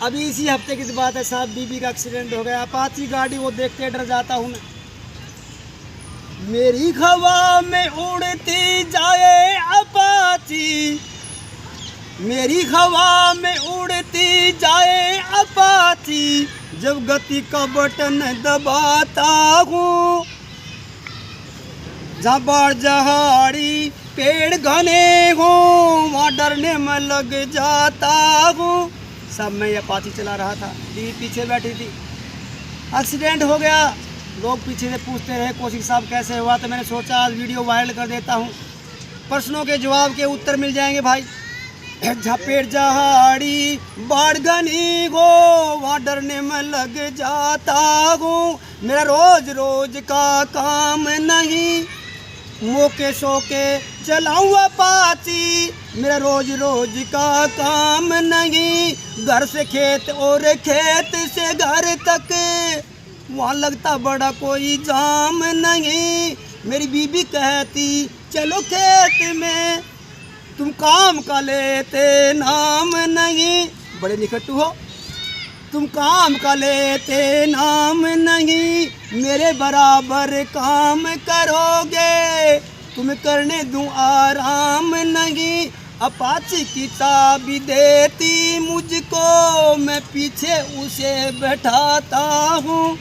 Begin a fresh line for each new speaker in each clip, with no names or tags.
अभी इसी हफ्ते की बात है साहब, बीबी का एक्सीडेंट हो गया। अपाची गाड़ी वो देखते डर जाता हूँ मैं। मेरी हवा में उड़ती जाए अपाची, मेरी हवा में उड़ती जाए अपाची, जब गति का बटन दबाता हूँ। जहाँ जहाड़ी पेड़ घने हों वहाँ डरने में लग जाता हूँ। सब मैं ये अपाची चला रहा था, बीवी पीछे बैठी थी, एक्सीडेंट हो गया। लोग पीछे से पूछते रहे कौशिक साहब कैसे हुआ, तो मैंने सोचा आज वीडियो वायरल कर देता हूँ, प्रश्नों के जवाब के उत्तर मिल जाएंगे भाई। झपेट जहाड़ी बाढ़ घनी हो वहाँ डरने में लग जाता हूँ। मेरा रोज रोज का काम नहीं, मौके शोके चलाऊँ अपाची, मेरा रोज रोज का काम नहीं। घर से खेत और खेत से घर तक वहाँ लगता बड़ा कोई जाम नहीं। मेरी बीबी कहती चलो खेत में, तुम काम का लेते नाम नहीं। बड़े निकट्टू हो, तुम काम का लेते नाम नहीं। मेरे बराबर काम करोगे, तुम्हें करने दूं आराम नहीं। अपाची की चाबी देती मुझको, मैं पीछे उसे बैठाता हूँ।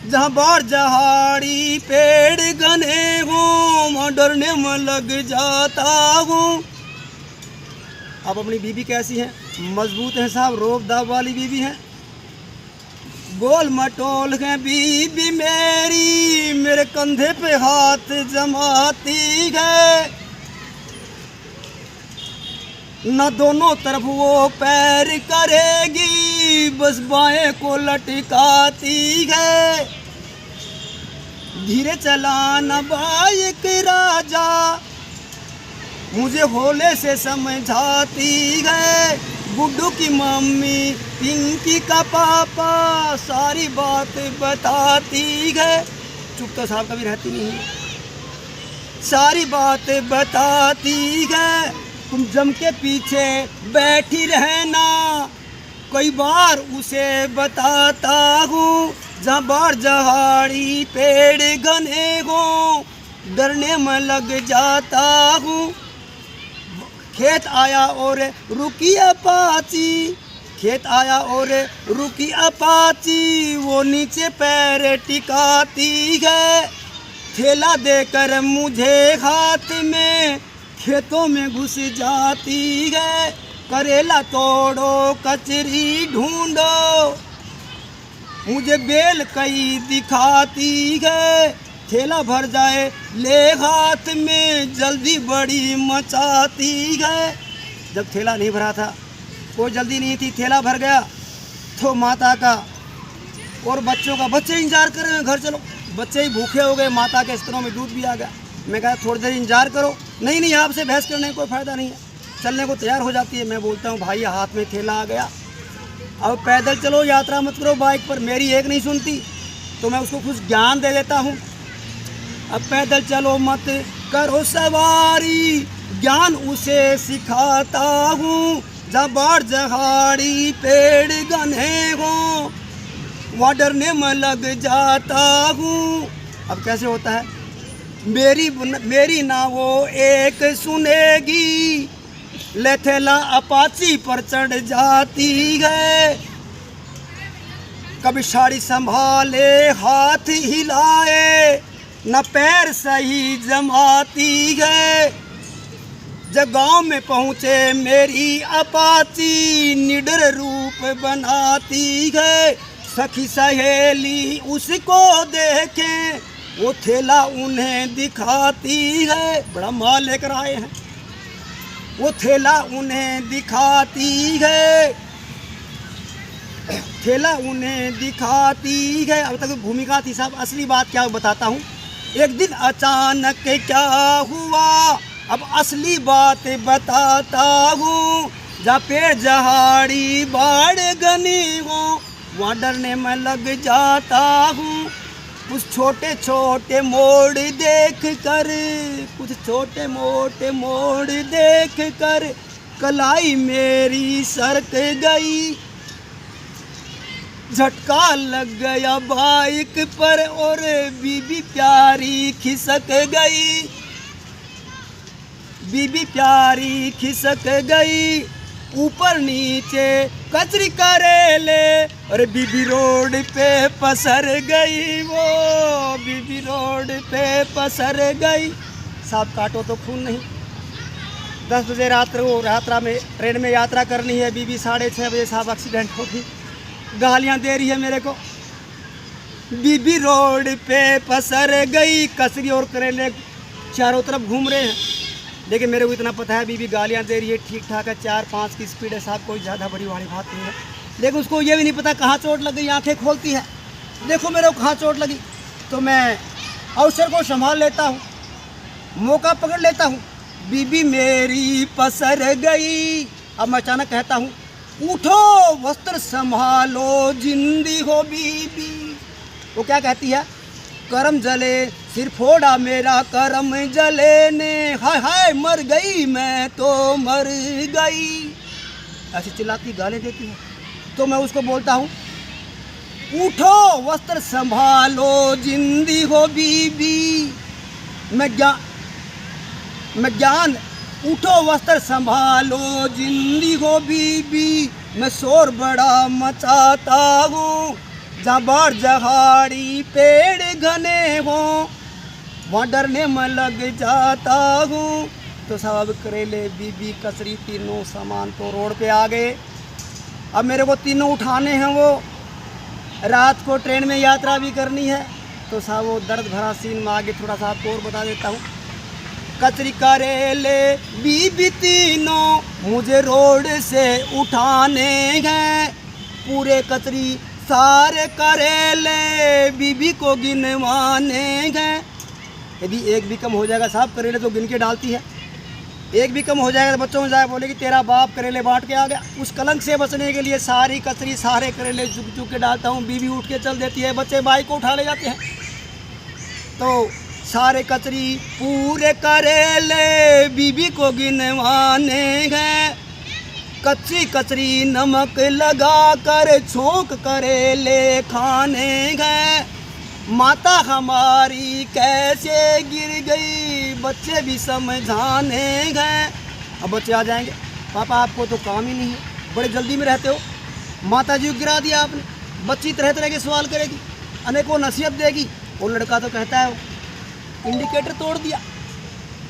जहाँ बाढ़ जहाड़ी पेड़ घने हों वहाँ डरने में लग जाता हूँ। अब अपनी बीबी कैसी है? मजबूत है साहब, रोब दाब वाली बीबी है। गोल मटोल है बीबी मेरी, मेरे कंधे पे हाथ जमाती है। न दोनों तरफ वो पैर करेगी, बस बाएं को लटकाती है। धीरे चलाना बाइक राजा, मुझे होले से समझाती है। गुड्डू की मम्मी, पिंकी का पापा सारी बात बताती है। चुप तो साहब कभी रहती नहीं है, सारी बात बताती है। तुम जम के पीछे बैठी रहना, कई बार उसे बताता हूँ। जहाँ बाढ़ जहाड़ी पेड़ घने हो डरने में लग जाता हूँ। खेत आया और रुकी अपाची, खेत आया और रुकी अपाची, वो नीचे पैर टिकाती है। थैला देकर मुझे हाथ में खेतों में घुस जाती है। करेला तोड़ो कचरी ढूंढो, मुझे बेल कई दिखाती है। थैला भर जाए ले हाथ में, जल्दी बड़ी मचाती है। जब थैला नहीं भरा था, कोई जल्दी नहीं थी, थैला भर गया तो माता का और बच्चों का, बच्चे इंतजार कर रहे हैं घर चलो। बच्चे ही भूखे हो गए, माता के स्तरों में दूध भी आ गया। मैं कहा थोड़ी देर इंतजार करो, नहीं आपसे बहस करने का कोई फ़ायदा नहीं है। चलने को तैयार हो जाती है। मैं बोलता हूँ भाई हाथ में थैला आ गया, अब पैदल चलो, यात्रा मत करो बाइक पर। मेरी एक नहीं सुनती तो मैं उसको कुछ ज्ञान दे देता हूँ। अब पैदल चलो मत करो सवारी, ज्ञान उसे सिखाता हूँ। जहाँ बाढ़ जहाड़ी पेड़ घने हो वहाँ डरने में लग जाता हूँ। अब कैसे होता है? मेरी ना वो एक सुनेगी, लेथेला अपाची पर चढ़ जाती है। कभी साड़ी संभाले हाथ हिलाए, न पैर सही जमाती है। जब गाँव में पहुँचे मेरी अपाची, निडर रूप बनाती है। सखी सहेली उसको देखें, वो थैला उन्हें दिखाती है। बड़ा माल लेकर आए हैं, वो थैला उन्हें दिखाती है, थैला उन्हें दिखाती है। अब तक भूमिका थी साहब, असली बात क्या बताता हूँ। एक दिन अचानक क्या हुआ, अब असली बात बताता हूँ। जहाँ पेड़ जहाड़ी बाढ़ घनी हो वहाँ डरने में लग जाता हूँ। कुछ छोटे छोटे मोड़ देख कर, कुछ छोटे मोटे मोड़ देख कर कलाई मेरी सरक गई। झटका लग गया बाइक पर और बीबी प्यारी खिसक गई, बीबी प्यारी खिसक गई। ऊपर नीचे कचरी करेले और बीबी रोड पे पसर गई, वो बीबी रोड पे पसर गई। साहब काटो तो खून नहीं। 10 बजे रात्रा में ट्रेन में यात्रा करनी है, बीबी 6:30 बजे साहब एक्सीडेंट हो गई। गालियाँ दे रही है मेरे को। बीबी रोड पे पसर गई, कचरी और करेले चारों तरफ घूम रहे हैं, लेकिन मेरे को इतना पता है बीबी गालियाँ दे रही है, ठीक ठाक है, 4-5 की स्पीड है साहब, कोई ज़्यादा बड़ी वाली बात नहीं है। लेकिन उसको ये भी नहीं पता कहाँ चोट लग गई। आंखें खोलती है, देखो मेरे को कहाँ चोट लगी। तो मैं अवसर को संभाल लेता हूँ, मौका पकड़ लेता हूँ। बीबी मेरी पसर गई। अब मैं अचानक कहता हूँ, उठो वस्त्र संभालो जिंदी हो बीबी। वो क्या कहती है, करम जले सिर फोड़ा मेरा करम जले ने, हाय हाय मर गई मैं तो मर गई। ऐसी चिल्लाती गालें देती है। तो मैं उसको बोलता हूँ, उठो वस्त्र संभालो जिंदी हो बीबी। मैं ज्ञान उठो वस्त्र संभालो जिंदी हो बीबी। मैं शोर बड़ा मचाता हूँ, जहाँ बाढ़ जहाड़ी पेड़ घने हो वहाँ डरने में लग जाता हूँ। तो साहब करेले बीबी कचरी तीनों सामान तो रोड पे आ गए। अब मेरे को तीनों उठाने हैं, वो रात को ट्रेन में यात्रा भी करनी है। तो साहब वो दर्द भरा सीन में आगे थोड़ा सा आपको और बता देता हूँ। कचरी करेले बीबी तीनों मुझे रोड से उठाने हैं, पूरे कचरी सारे करेले बीबी को गिनवाने हैं। यदि एक भी कम हो जाएगा साहब, करेले तो गिन के डालती है, एक भी कम हो जाएगा तो बच्चों में जाए बोले कि तेरा बाप करेले बांट के आ गया। उस कलंक से बचने के लिए सारी कचरी सारे करेले चुक चुक के डालता हूँ। बीबी उठ के चल देती है, बच्चे बाइक को उठा ले जाते हैं। तो सारे कचरी पूरे करेले बीबी को गिनवाने हैं। कच्ची कचरी नमक लगा कर छोंक करेले खाने हैं। माता हमारी कैसे गिर गई बच्चे भी समझाने हैं। अब बच्चे आ जाएंगे, पापा आपको तो काम ही नहीं है, बड़े जल्दी में रहते हो, माता जी को गिरा दिया आपने। बच्ची तरह तरह के सवाल करेगी, अनेकों नसीहत देगी। वो लड़का तो कहता है इंडिकेटर तोड़ दिया।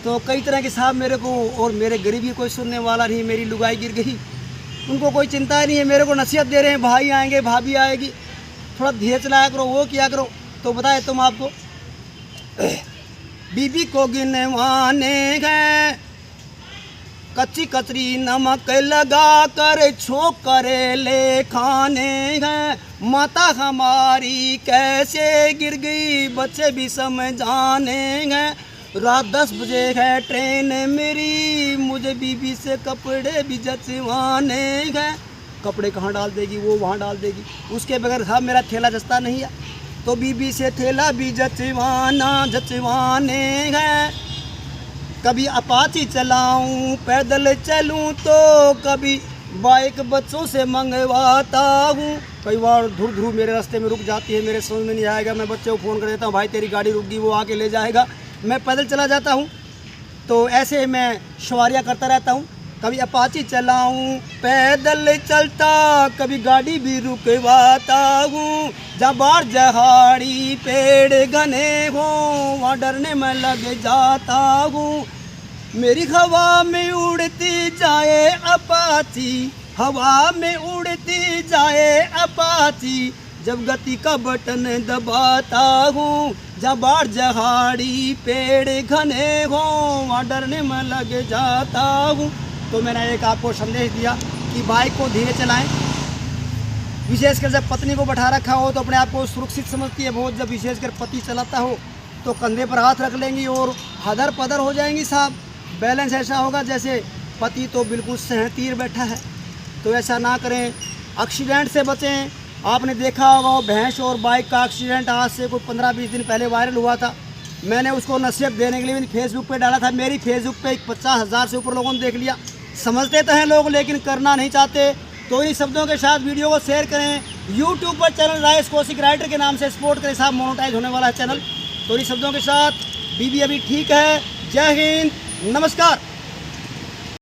तो कई तरह के साहब मेरे को, और मेरे गरीबी कोई सुनने वाला नहीं, मेरी लुगाई गिर गई, उनको कोई चिंता नहीं है, मेरे को नसीहत दे रहे हैं, भाई आएंगे भाभी आएगी, थोड़ा धीरे चलाया करो, वो किया करो। तो बताए तुम आपको बीबी को गिनवाने हैं। कच्ची कचरी नमक लगा कर छोंक करेले खाने हैं। माता हमारी कैसे गिर गई बच्चे भी समझाने हैं। रात 10 बजे है ट्रेन मेरी, मुझे बीबी से कपड़े भी जचवाने हैं। कपड़े कहाँ डाल देगी, वो वहाँ डाल देगी, उसके बगैर साहब मेरा थैला जचता नहीं है। तो बीबी से थैला भी जचवाने हैं। कभी अपाची चलाऊं पैदल चलूं तो कभी बाइक बच्चों से मंगवाता हूँ। कई बार धुर धुर मेरे रास्ते में रुक जाती है, मेरे समझ में नहीं आएगा, मैं बच्चे को फ़ोन कर देता हूँ, भाई तेरी गाड़ी रुक गई, वो आके ले जाएगा, मैं पैदल चला जाता हूँ। तो ऐसे मैं सवारियाँ करता रहता हूँ। कभी अपाची चलाऊं पैदल चलता, कभी गाड़ी भी रुकवाता हूँ। जहाँ बाढ़ जहाड़ी पेड़ घने हो वहाँ डरने में लग जाता हूँ। मेरी हवा में उड़ती जाए अपाची, हवा में उड़ती जाए अपाची, जब गति का बटन दबाता हूँ। जब बाढ़ जहाड़ी पेड़ घने हो वहाँ डरने में लग जाता हूँ। तो मैंने एक आपको संदेश दिया कि बाइक को धीरे चलाएं, विशेषकर जब पत्नी को बैठा रखा हो तो अपने आप को सुरक्षित समझती है बहुत। जब विशेषकर पति चलाता हो तो कंधे पर हाथ रख लेंगी और हदर पदर हो जाएंगी साहब। बैलेंस ऐसा होगा जैसे पति तो बिल्कुल सहतीर बैठा है। तो ऐसा ना करें, एक्सीडेंट से बचें। आपने देखा होगा वो भैंस और बाइक का एक्सीडेंट आज से कोई 15-20 दिन पहले वायरल हुआ था। मैंने उसको नसीहत देने के लिए मैंने फेसबुक पे डाला था। मेरी फेसबुक पे 50,000 से ऊपर लोगों ने देख लिया। समझते तो हैं लोग लेकिन करना नहीं चाहते। तो इन शब्दों के साथ वीडियो को शेयर करें। यूट्यूब पर चैनल राजेश कौशिक राइटर के नाम से सपोर्ट करें साहब, मोनेटाइज होने वाला है चैनल। तो इन शब्दों के साथ बीबी अभी ठीक है। जय हिंद, नमस्कार।